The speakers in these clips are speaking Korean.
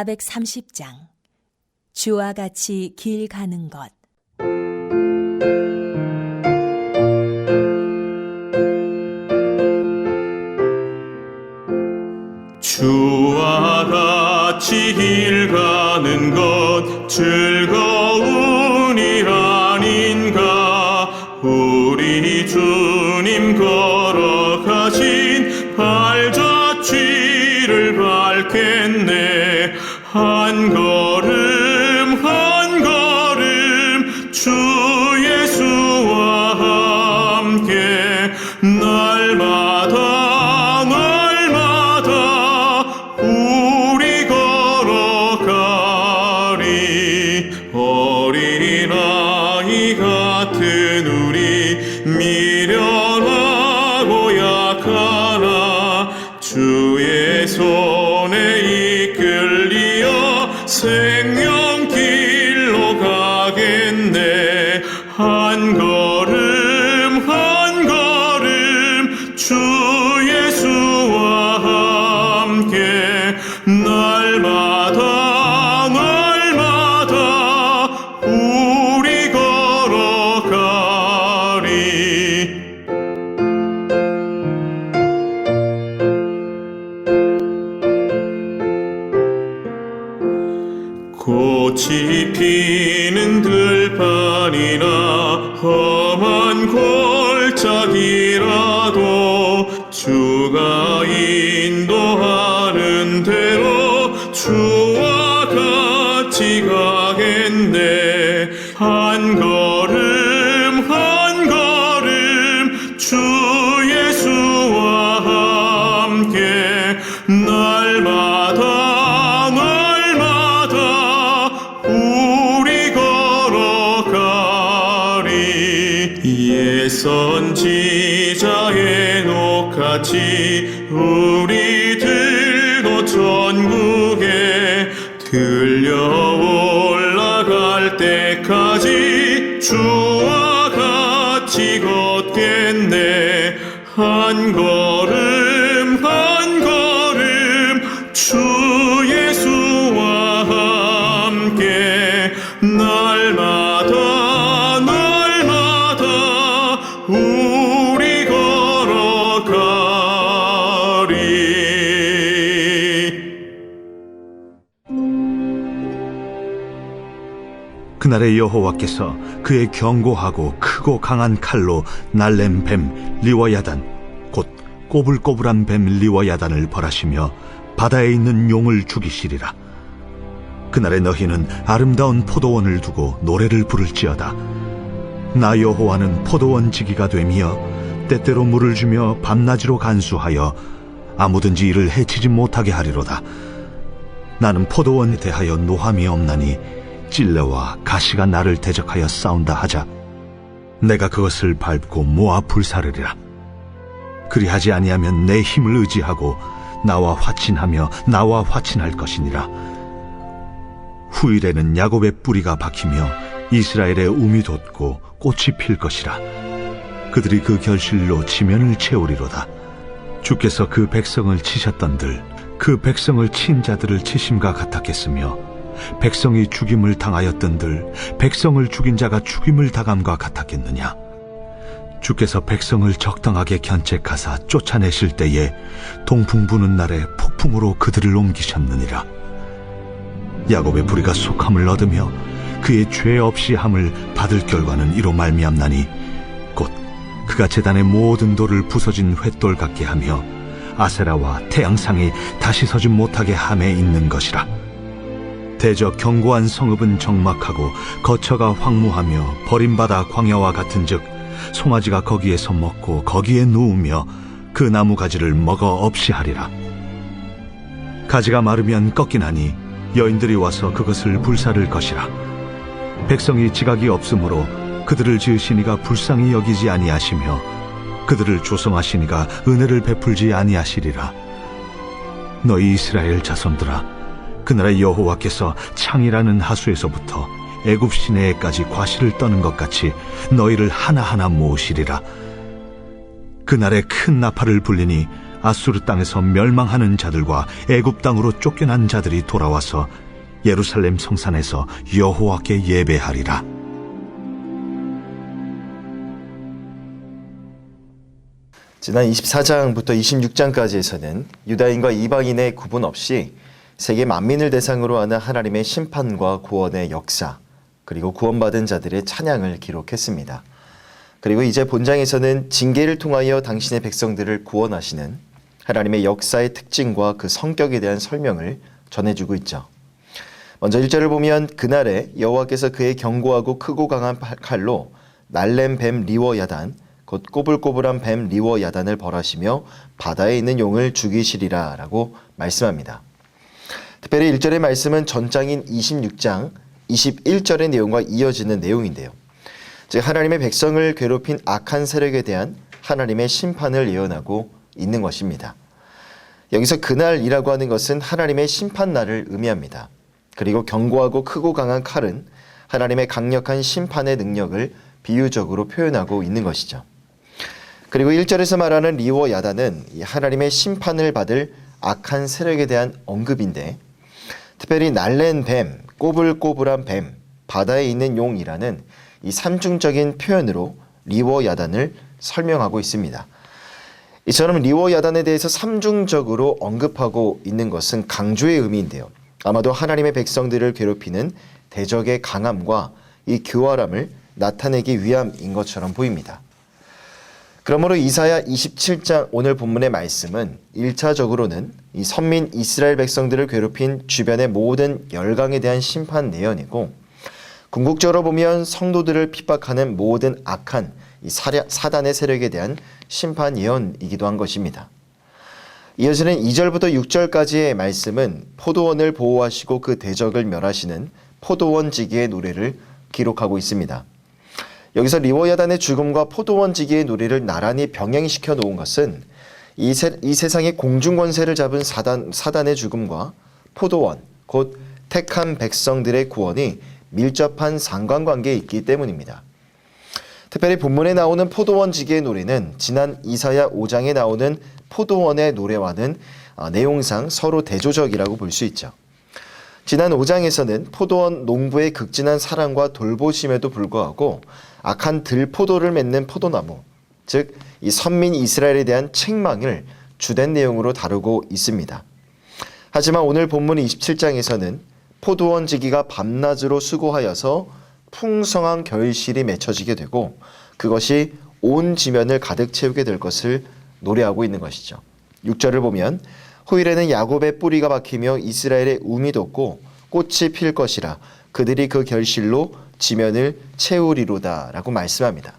430장 주와 같이 길 가는 것. 주와 같이 길 가는 것 즐거운 일 아닌가. 우리 주님 걸어가신 발자취를 밟겠네. 한 걸음 한 걸음 주 예수와 함께 날마다 우리 걸어가리. 어린아이 같은 우리 미련하고 약하나 주의 손에 이끌리어 생명길로 가겠네. 한 걸음 한 걸음 주 예수와 함께 날마다 우리 걸어가리. 꽃이 피는 들판이나 험한 골짜기라도 주가 인도하는 대로 주와 같이 가겠네. 한 걸음 한 걸음 주 예수와 함께 날마다 우리 걸어가리. 옛 선지자 에녹같이 우리들도 천국에 들려 올라갈 때까지 주와 같이 걷겠네. 한 걸음 한 걸음 주 예수와 함께 날마다 우리 걸어가리. 그날에 여호와께서 그의 견고하고 크고 강한 칼로 날랜 뱀 리워야단 곧 꼬불꼬불한 뱀 리워야단을 벌하시며 바다에 있는 용을 죽이시리라. 그날에 너희는 아름다운 포도원을 두고 노래를 부를지어다. 나 여호와는 포도원 지기가 되며 때때로 물을 주며 밤낮으로 간수하여 아무든지 이를 해치지 못하게 하리로다. 나는 포도원에 대하여 노함이 없나니 찔레와 가시가 나를 대적하여 싸운다 하자 내가 그것을 밟고 모아 불사르리라. 그리하지 아니하면 내 힘을 의지하고 나와 화친하며 나와 화친할 것이니라. 후일에는 야곱의 뿌리가 박히며 이스라엘의 움이 돋고 꽃이 필 것이라. 그들이 그 결실로 지면을 채우리로다. 주께서 그 백성을 치셨던들 그 백성을 친 자들을 치심과 같았겠으며 백성이 죽임을 당하였던들 백성을 죽인 자가 죽임을 당함과 같았겠느냐. 주께서 백성을 적당하게 견책하사 쫓아내실 때에 동풍 부는 날에 폭풍으로 그들을 옮기셨느니라. 야곱의 뿌리가 속함을 얻으며 그의 죄 없이 함을 받을 결과는 이로 말미암나니 곧 그가 제단의 모든 돌을 부서진 횃돌 같게 하며 아세라와 태양상이 다시 서지 못하게 함에 있는 것이라. 대저 견고한 성읍은 적막하고 거처가 황무하며 버림받아 광야와 같은즉 송아지가 거기에서 먹고 거기에 누우며 그 나무 가지를 먹어 없이 하리라. 가지가 마르면 꺾이나니 여인들이 와서 그것을 불사를 것이라. 백성이 지각이 없으므로 그들을 지으시니가 불쌍히 여기지 아니하시며 그들을 조성하시니가 은혜를 베풀지 아니하시리라. 너희 이스라엘 자손들아, 그날에 여호와께서 창이라는 하수에서부터 애굽 시내에까지 과실을 떠는 것 같이 너희를 하나하나 모으시리라. 그날에 큰 나팔을 불리니 아수르 땅에서 멸망하는 자들과 애굽 땅으로 쫓겨난 자들이 돌아와서 예루살렘 성산에서 여호와께 예배하리라. 지난 24장부터 26장까지에서는 유다인과 이방인의 구분 없이 세계 만민을 대상으로 하는 하나님의 심판과 구원의 역사, 그리고 구원받은 자들의 찬양을 기록했습니다. 그리고 이제 본장에서는 징계를 통하여 당신의 백성들을 구원하시는 하나님의 역사의 특징과 그 성격에 대한 설명을 전해주고 있죠. 먼저 1절을 보면 그날에 여호와께서 그의 견고하고 크고 강한 칼로 날렘 뱀 리워 야단 곧 꼬불꼬불한 뱀 리워 야단을 벌하시며 바다에 있는 용을 죽이시리라 라고 말씀합니다. 특별히 1절의 말씀은 전장인 26장 21절의 내용과 이어지는 내용인데요. 즉 하나님의 백성을 괴롭힌 악한 세력에 대한 하나님의 심판을 예언하고 있는 것입니다. 여기서 그날이라고 하는 것은 하나님의 심판날을 의미합니다. 그리고 견고하고 크고 강한 칼은 하나님의 강력한 심판의 능력을 비유적으로 표현하고 있는 것이죠. 그리고 1절에서 말하는 리워 야단은 하나님의 심판을 받을 악한 세력에 대한 언급인데, 특별히 날랜 뱀, 꼬불꼬불한 뱀, 바다에 있는 용이라는 이 삼중적인 표현으로 리워 야단을 설명하고 있습니다. 이처럼 리워 야단에 대해서 삼중적으로 언급하고 있는 것은 강조의 의미인데요. 아마도 하나님의 백성들을 괴롭히는 대적의 강함과 이 교활함을 나타내기 위함인 것처럼 보입니다. 그러므로 이사야 27장 오늘 본문의 말씀은 1차적으로는 이 선민 이스라엘 백성들을 괴롭힌 주변의 모든 열강에 대한 심판 예언이고, 궁극적으로 보면 성도들을 핍박하는 모든 악한 이 사단의 세력에 대한 심판 예언이기도 한 것입니다. 이어지는 2절부터 6절까지의 말씀은 포도원을 보호하시고 그 대적을 멸하시는 포도원지기의 노래를 기록하고 있습니다. 여기서 리워야단의 죽음과 포도원지기의 노래를 나란히 병행시켜 놓은 것은 이 세상의 공중권세를 잡은 사단의 죽음과 포도원, 곧 택한 백성들의 구원이 밀접한 상관관계에 있기 때문입니다. 특별히 본문에 나오는 포도원지기의 노래는 지난 이사야 5장에 나오는 포도원의 노래와는 내용상 서로 대조적이라고 볼 수 있죠. 지난 5장에서는 포도원 농부의 극진한 사랑과 돌보심에도 불구하고 악한 들포도를 맺는 포도나무, 즉 이 선민 이스라엘에 대한 책망을 주된 내용으로 다루고 있습니다. 하지만 오늘 본문 27장에서는 포도원지기가 밤낮으로 수고하여서 풍성한 결실이 맺혀지게 되고 그것이 온 지면을 가득 채우게 될 것을 노래하고 있는 것이죠. 6절을 보면 후일에는 야곱의 뿌리가 박히며 이스라엘의 움이 돋고 꽃이 필 것이라 그들이 그 결실로 지면을 채우리로다 라고 말씀합니다.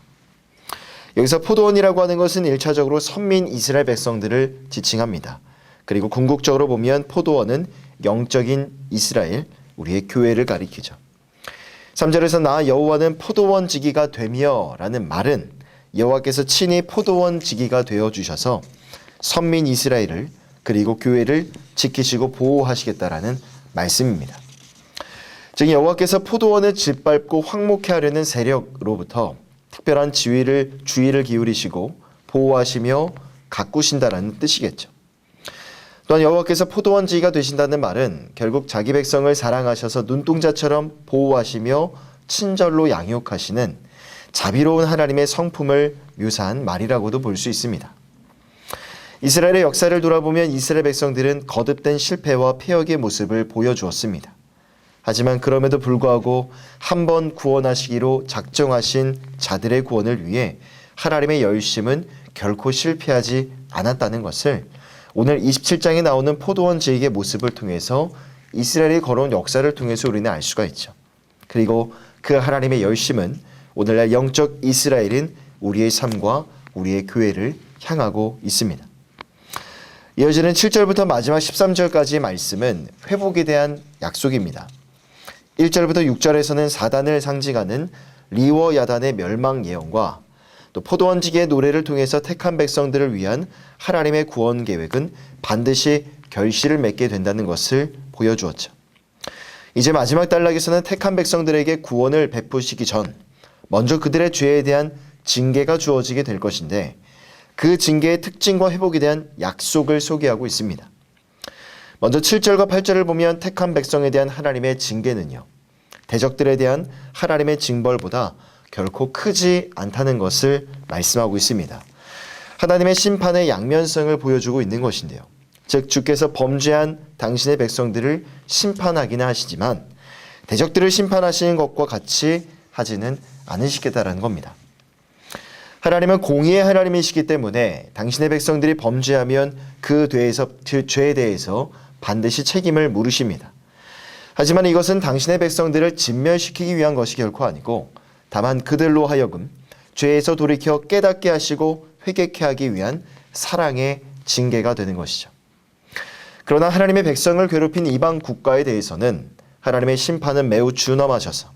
여기서 포도원이라고 하는 것은 1차적으로 선민 이스라엘 백성들을 지칭합니다. 그리고 궁극적으로 보면 포도원은 영적인 이스라엘, 우리의 교회를 가리키죠. 3절에서 나 여호와는 포도원지기가 되며 라는 말은 여호와께서 친히 포도원지기가 되어주셔서 선민 이스라엘을 그리고 교회를 지키시고 보호하시겠다라는 말씀입니다. 즉 여호와께서 포도원을 짓밟고 황목해 하려는 세력으로부터 특별한 주의를 기울이시고 보호하시며 가꾸신다라는 뜻이겠죠. 또한 여호와께서 포도원지기가 되신다는 말은 결국 자기 백성을 사랑하셔서 눈동자처럼 보호하시며 친절로 양육하시는 자비로운 하나님의 성품을 묘사한 말이라고도 볼 수 있습니다. 이스라엘의 역사를 돌아보면 이스라엘 백성들은 거듭된 실패와 폐역의 모습을 보여주었습니다. 하지만 그럼에도 불구하고 한 번 구원하시기로 작정하신 자들의 구원을 위해 하나님의 열심은 결코 실패하지 않았다는 것을 오늘 27장에 나오는 포도원지기의 모습을 통해서 이스라엘이 걸어온 역사를 통해서 우리는 알 수가 있죠. 그리고 그 하나님의 열심은 오늘날 영적 이스라엘인 우리의 삶과 우리의 교회를 향하고 있습니다. 이어지는 7절부터 마지막 13절까지의 말씀은 회복에 대한 약속입니다. 1절부터 6절에서는 사단을 상징하는 리워 야단의 멸망 예언과 또 포도원지기의 노래를 통해서 택한 백성들을 위한 하나님의 구원 계획은 반드시 결실을 맺게 된다는 것을 보여주었죠. 이제 마지막 단락에서는 택한 백성들에게 구원을 베푸시기 전 먼저 그들의 죄에 대한 징계가 주어지게 될 것인데 그 징계의 특징과 회복에 대한 약속을 소개하고 있습니다. 먼저 7절과 8절을 보면 택한 백성에 대한 하나님의 징계는요, 대적들에 대한 하나님의 징벌보다 결코 크지 않다는 것을 말씀하고 있습니다. 하나님의 심판의 양면성을 보여주고 있는 것인데요. 즉 주께서 범죄한 당신의 백성들을 심판하기는 하시지만 대적들을 심판하시는 것과 같이 하지는 않으시겠다라는 겁니다. 하나님은 공의의 하나님이시기 때문에 당신의 백성들이 범죄하면 그 죄에 대해서 반드시 책임을 물으십니다. 하지만 이것은 당신의 백성들을 진멸시키기 위한 것이 결코 아니고 다만 그들로 하여금 죄에서 돌이켜 깨닫게 하시고 회개케 하기 위한 사랑의 징계가 되는 것이죠. 그러나 하나님의 백성을 괴롭힌 이방 국가에 대해서는 하나님의 심판은 매우 준엄하셔서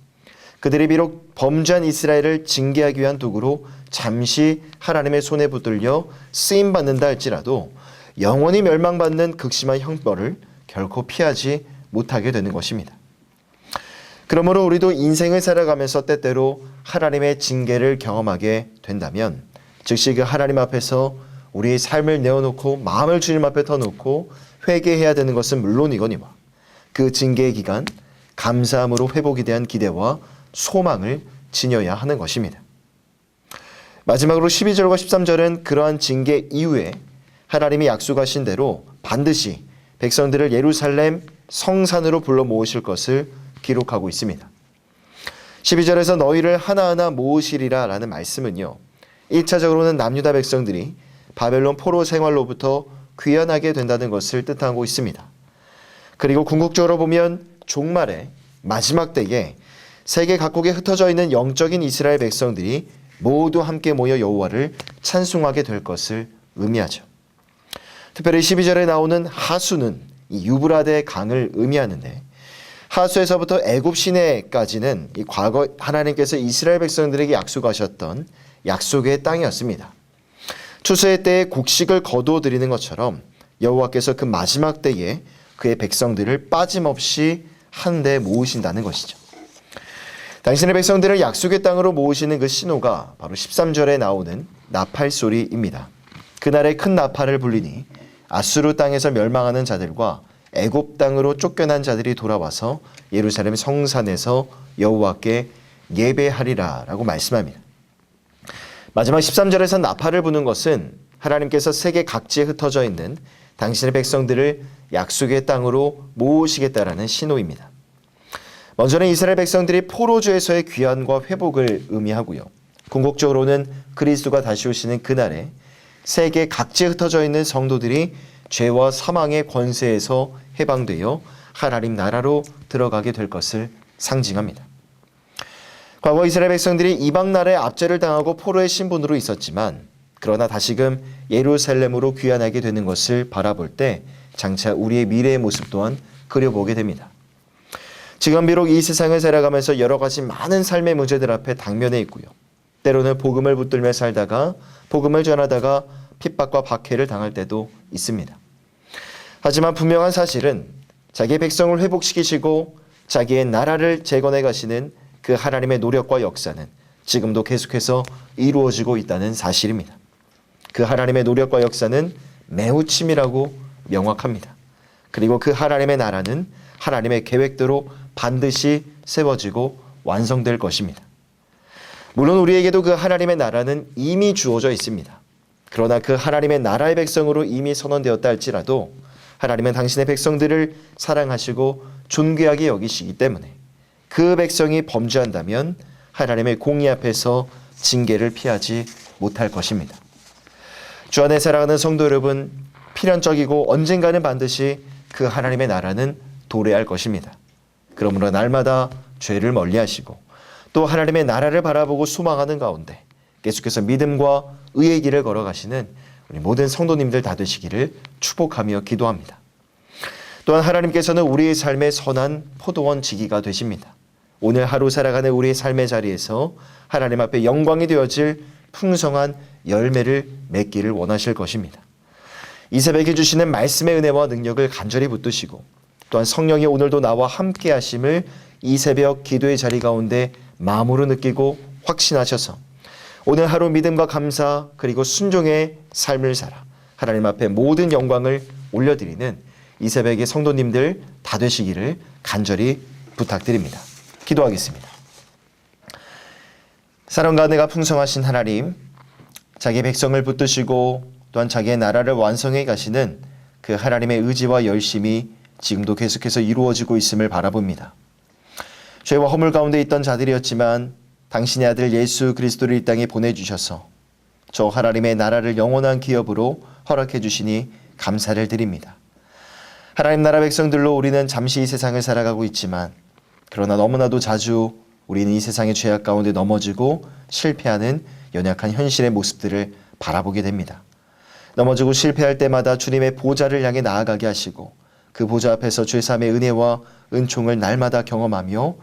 그들이 비록 범죄한 이스라엘을 징계하기 위한 도구로 잠시 하나님의 손에 붙들려 쓰임받는다 할지라도 영원히 멸망받는 극심한 형벌을 결코 피하지 못하게 되는 것입니다. 그러므로 우리도 인생을 살아가면서 때때로 하나님의 징계를 경험하게 된다면 즉시 그 하나님 앞에서 우리의 삶을 내어놓고 마음을 주님 앞에 터놓고 회개해야 되는 것은 물론이거니와 그 징계의 기간 감사함으로 회복에 대한 기대와 소망을 지녀야 하는 것입니다. 마지막으로 12절과 13절은 그러한 징계 이후에 하나님이 약속하신 대로 반드시 백성들을 예루살렘 성산으로 불러 모으실 것을 기록하고 있습니다. 12절에서 너희를 하나하나 모으시리라 라는 말씀은요, 1차적으로는 남유다 백성들이 바벨론 포로 생활로부터 귀환하게 된다는 것을 뜻하고 있습니다. 그리고 궁극적으로 보면 종말의 마지막 때에 세계 각국에 흩어져 있는 영적인 이스라엘 백성들이 모두 함께 모여 여호와를 찬송하게 될 것을 의미하죠. 특별히 12절에 나오는 하수는 이 유브라데 강을 의미하는데 하수에서부터 애굽 시내까지는 이 과거 하나님께서 이스라엘 백성들에게 약속하셨던 약속의 땅이었습니다. 추수의 때에 곡식을 거두어 드리는 것처럼 여호와께서 그 마지막 때에 그의 백성들을 빠짐없이 한데 모으신다는 것이죠. 당신의 백성들을 약속의 땅으로 모으시는 그 신호가 바로 13절에 나오는 나팔 소리입니다. 그날에 큰 나팔을 불리니 아수르 땅에서 멸망하는 자들과 애굽 땅으로 쫓겨난 자들이 돌아와서 예루살렘 성산에서 여호와께 예배하리라 라고 말씀합니다. 마지막 13절에서 나팔을 부는 것은 하나님께서 세계 각지에 흩어져 있는 당신의 백성들을 약속의 땅으로 모으시겠다라는 신호입니다. 먼저는 이스라엘 백성들이 포로주에서의 귀환과 회복을 의미하고요. 궁극적으로는 그리스도가 다시 오시는 그날에 세계 각지에 흩어져 있는 성도들이 죄와 사망의 권세에서 해방되어 하나님 나라로 들어가게 될 것을 상징합니다. 과거 이스라엘 백성들이 이방 나라의 압제를 당하고 포로의 신분으로 있었지만 그러나 다시금 예루살렘으로 귀환하게 되는 것을 바라볼 때 장차 우리의 미래의 모습 또한 그려보게 됩니다. 지금 비록 이 세상을 살아가면서 여러 가지 많은 삶의 문제들 앞에 당면해 있고요. 때로는 복음을 붙들며 살다가 복음을 전하다가 핍박과 박해를 당할 때도 있습니다. 하지만 분명한 사실은 자기의 백성을 회복시키시고 자기의 나라를 재건해 가시는 그 하나님의 노력과 역사는 지금도 계속해서 이루어지고 있다는 사실입니다. 그 하나님의 노력과 역사는 매우 치밀하고 명확합니다. 그리고 그 하나님의 나라는 하나님의 계획대로 반드시 세워지고 완성될 것입니다. 물론 우리에게도 그 하나님의 나라는 이미 주어져 있습니다. 그러나 그 하나님의 나라의 백성으로 이미 선언되었다 할지라도 하나님은 당신의 백성들을 사랑하시고 존귀하게 여기시기 때문에 그 백성이 범죄한다면 하나님의 공의 앞에서 징계를 피하지 못할 것입니다. 주 안에 사랑하는 성도 여러분, 필연적이고 언젠가는 반드시 그 하나님의 나라는 도래할 것입니다. 그러므로 날마다 죄를 멀리하시고 또 하나님의 나라를 바라보고 소망하는 가운데 계속해서 믿음과 의의 길을 걸어가시는 우리 모든 성도님들 다 되시기를 축복하며 기도합니다. 또한 하나님께서는 우리의 삶의 선한 포도원 지기가 되십니다. 오늘 하루 살아가는 우리의 삶의 자리에서 하나님 앞에 영광이 되어질 풍성한 열매를 맺기를 원하실 것입니다. 이 새벽에 주시는 말씀의 은혜와 능력을 간절히 붙드시고 또한 성령이 오늘도 나와 함께 하심을 이 새벽 기도의 자리 가운데 마음으로 느끼고 확신하셔서 오늘 하루 믿음과 감사 그리고 순종의 삶을 살아 하나님 앞에 모든 영광을 올려드리는 이 새벽의 성도님들 다 되시기를 간절히 부탁드립니다. 기도하겠습니다. 사랑과 은혜가 풍성하신 하나님, 자기 백성을 붙드시고 또한 자기의 나라를 완성해 가시는 그 하나님의 의지와 열심이 지금도 계속해서 이루어지고 있음을 바라봅니다. 죄와 허물 가운데 있던 자들이었지만 당신의 아들 예수 그리스도를 이 땅에 보내주셔서 저 하나님의 나라를 영원한 기업으로 허락해 주시니 감사를 드립니다. 하나님 나라 백성들로 우리는 잠시 이 세상을 살아가고 있지만 그러나 너무나도 자주 우리는 이 세상의 죄악 가운데 넘어지고 실패하는 연약한 현실의 모습들을 바라보게 됩니다. 넘어지고 실패할 때마다 주님의 보좌를 향해 나아가게 하시고 그 보좌 앞에서 죄사함의 은혜와 은총을 날마다 경험하며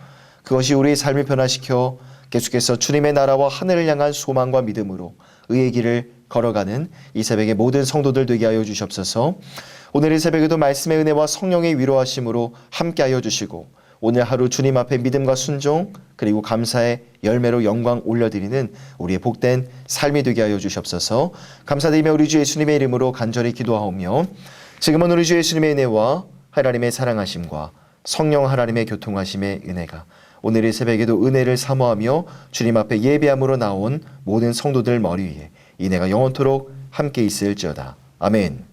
그것이 우리의 삶을 변화시켜 계속해서 주님의 나라와 하늘을 향한 소망과 믿음으로 의의 길을 걸어가는 이 새벽의 모든 성도들 되게 하여 주시옵소서. 오늘 이 새벽에도 말씀의 은혜와 성령의 위로하심으로 함께하여 주시고 오늘 하루 주님 앞에 믿음과 순종 그리고 감사의 열매로 영광 올려드리는 우리의 복된 삶이 되게 하여 주시옵소서. 감사드리며 우리 주 예수님의 이름으로 간절히 기도하오며 지금은 우리 주 예수님의 은혜와 하나님의 사랑하심과 성령 하나님의 교통하심의 은혜가 오늘 이 새벽에도 은혜를 사모하며 주님 앞에 예배함으로 나온 모든 성도들 머리 위에 이 은혜가 영원토록 함께 있을지어다. 아멘.